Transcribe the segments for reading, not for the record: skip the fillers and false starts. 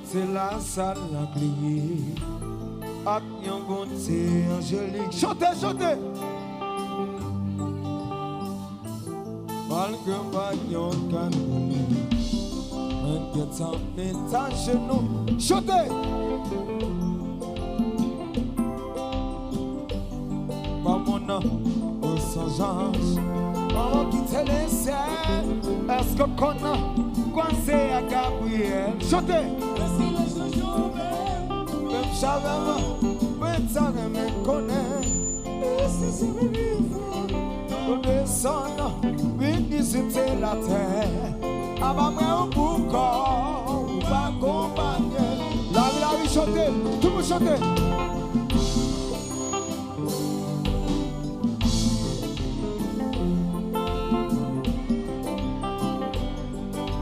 C'est la salle à plier. Ak yon bonté angélique. Chantez, chantez. Malgré pas yon canou. Un guetant met à genoux. Chantez. Pas mon nom, au sans-ange. Maman quitte les ciels. Est-ce que qu'on a coincé à Gabriel? Chantez. Savez-moi, mais ça ne me connaît. Et si c'est vivre, nous descendons, visiter la terre. Avant moi, pourquoi on va accompagner? La vie, chantez, tout le monde chantez.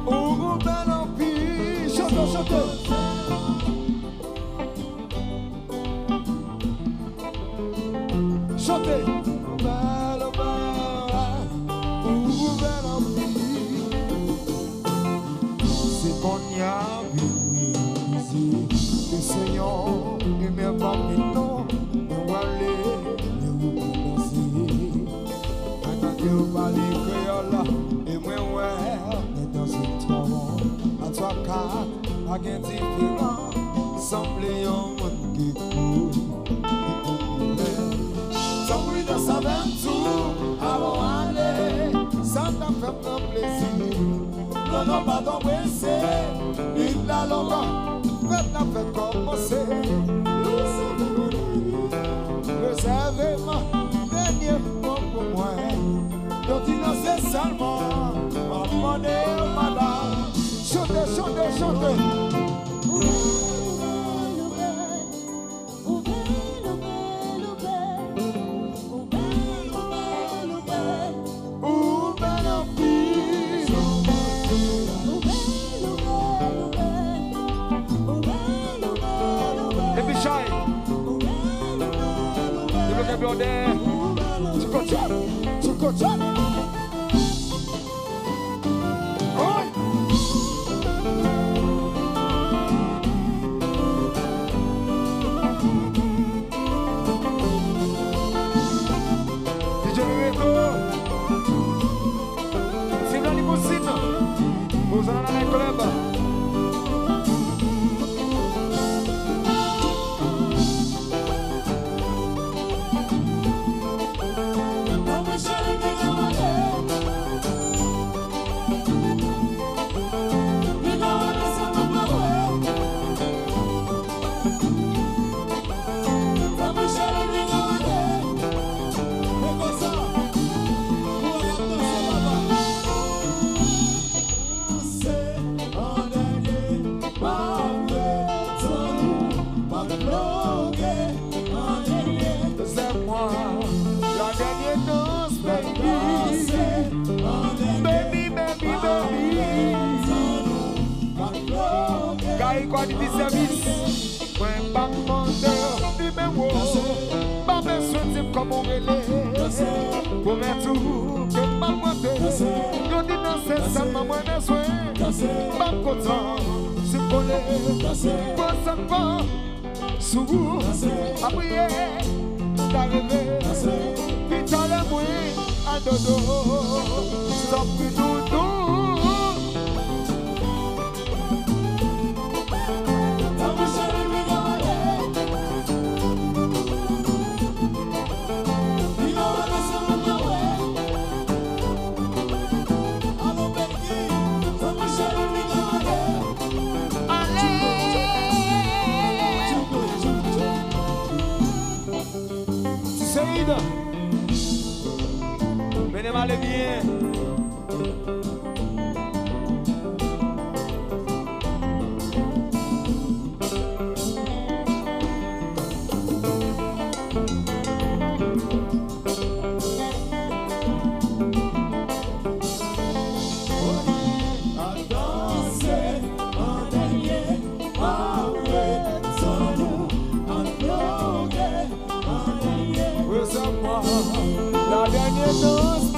Au bel empire, chantez, chantez. Chantez. C'est qu'on y a vu le Seigneur et mes familles non, nous aller, nous danser. Attendez au palais créole et moi ouais, dans ce temps à toi quatre, à quel différent, semblait un monde qui coule. Ça va tout, avant aller, ça t'a fait un plaisir. Non, non, pas d'embrasser, il l'a longtemps, faites la fête commencer. Réservez-moi, dernier mot pour moi. Donc il en sait seulement, ma monnaie, madame. Chantez, chantez, chantez. rapide. Venez m'aller bien. La dernière danse,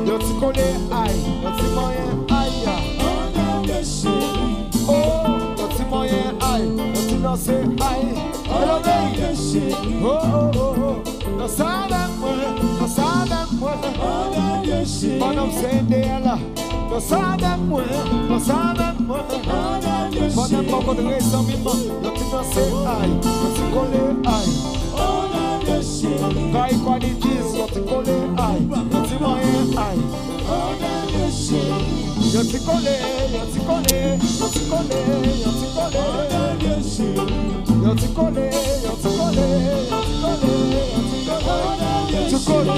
Yo ti kole ay, yo ti moyen ay. Oh, yo ti moyen ay, yo ti danse ay. Hello baby. Oh oh oh, no saben moi. Madam Sendela, no saben moi. Madam Coco de Reza mismo, yo ti danse ay, yo ti kole ay. Vai qualities, yo ti kole ay, yo ti moyen ay. yo t'y collé, yo t'y collé, yo t'y collé, yo t'y collé, yo t'y collé, yo t'y collé, yo t'y collé,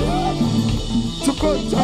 tu collé,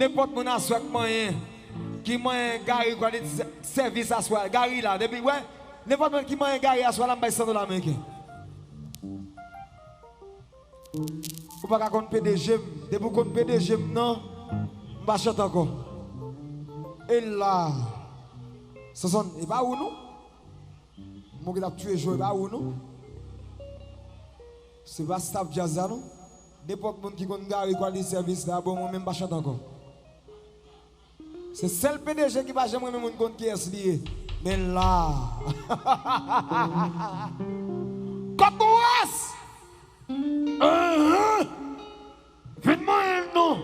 n'importe mon assoit moyen qui m'a gari quoi service à soi gari là depuis ouais n'importe qui m'a gari à soi là $100 américain ou pas compte PDG depuis compte PDG non m'achète encore et là 60 et pas où nous Mon gars a tué jouer là ou non? C'est pas staff jazz là non? N'importe qui compte gari quoi les services là bon moi même pas chanter encore. C'est seul PDG qui va jamais même compte qui est lié. Mais là Copouas! Faites-moi un nom!